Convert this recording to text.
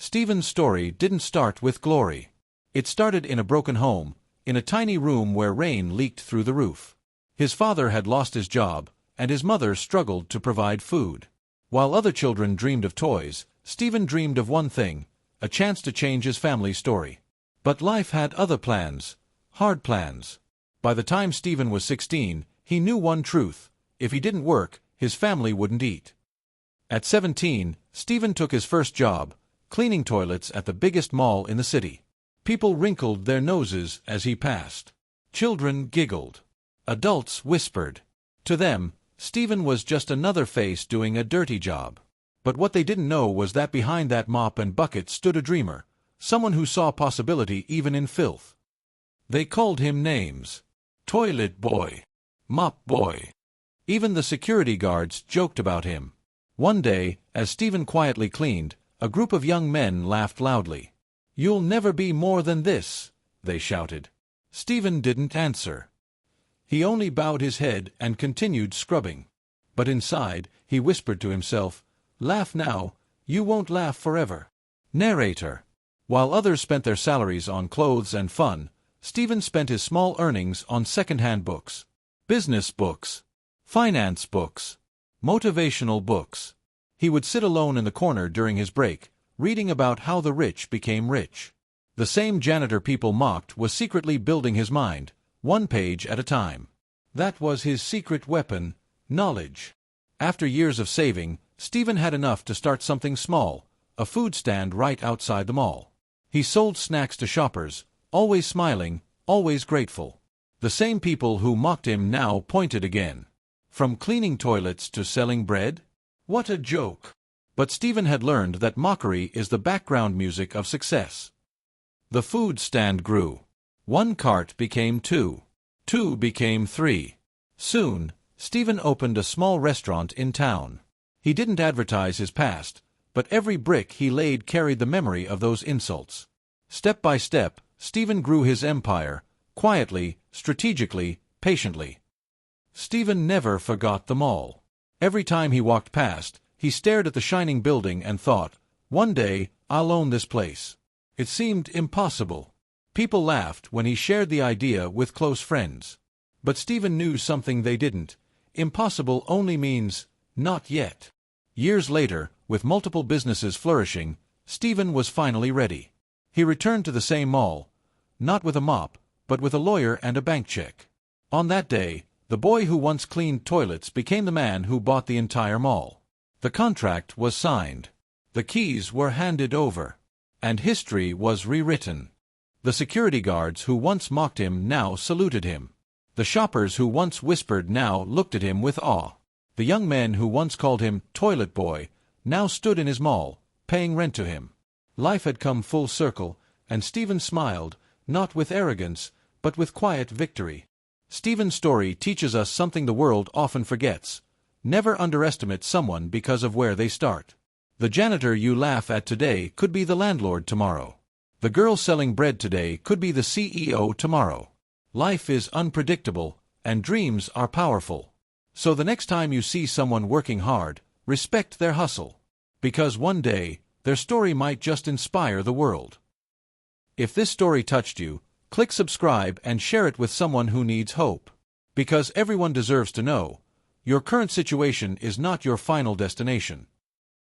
Stephen's story didn't start with glory. It started in a broken home, in a tiny room where rain leaked through the roof. His father had lost his job, and his mother struggled to provide food. While other children dreamed of toys, Stephen dreamed of one thing: a chance to change his family's story. But life had other plans, hard plans. By the time Stephen was 16, he knew one truth: if he didn't work, his family wouldn't eat. At 17, Stephen took his first job, cleaning toilets at the biggest mall in the city. People wrinkled their noses as he passed. Children giggled. Adults whispered. To them, Stephen was just another face doing a dirty job. But what they didn't know was that behind that mop and bucket stood a dreamer, someone who saw possibility even in filth. They called him names: Toilet Boy, Mop Boy. Even the security guards joked about him. One day, as Stephen quietly cleaned, a group of young men laughed loudly. "You'll never be more than this," they shouted. Stephen didn't answer. He only bowed his head and continued scrubbing. But inside, he whispered to himself, "Laugh now, you won't laugh forever." Narrator. While others spent their salaries on clothes and fun, Stephen spent his small earnings on second-hand books. Business books. Finance books. Motivational books. He would sit alone in the corner during his break, reading about how the rich became rich. The same janitor people mocked was secretly building his mind, one page at a time. That was his secret weapon: knowledge. After years of saving, Stephen had enough to start something small, a food stand right outside the mall. He sold snacks to shoppers, always smiling, always grateful. The same people who mocked him now pointed again. From cleaning toilets to selling bread? What a joke! But Stephen had learned that mockery is the background music of success. The food stand grew. One cart became two. Two became three. Soon, Stephen opened a small restaurant in town. He didn't advertise his past, but every brick he laid carried the memory of those insults. Step by step, Stephen grew his empire, quietly, strategically, patiently. Stephen never forgot the mall. Every time he walked past, he stared at the shining building and thought, "One day, I'll own this place." It seemed impossible. People laughed when he shared the idea with close friends. But Stephen knew something they didn't. Impossible only means, not yet. Years later, with multiple businesses flourishing, Stephen was finally ready. He returned to the same mall, not with a mop, but with a lawyer and a bank check. On that day, the boy who once cleaned toilets became the man who bought the entire mall. The contract was signed. The keys were handed over. And history was rewritten. The security guards who once mocked him now saluted him. The shoppers who once whispered now looked at him with awe. The young men who once called him Toilet Boy now stood in his mall, paying rent to him. Life had come full circle, and Stephen smiled, not with arrogance, but with quiet victory. Stephen's story teaches us something the world often forgets: never underestimate someone because of where they start. The janitor you laugh at today could be the landlord tomorrow. The girl selling bread today could be the CEO tomorrow. Life is unpredictable, and dreams are powerful. So the next time you see someone working hard, respect their hustle. Because one day, their story might just inspire the world. If this story touched you, click subscribe and share it with someone who needs hope. Because everyone deserves to know, your current situation is not your final destination.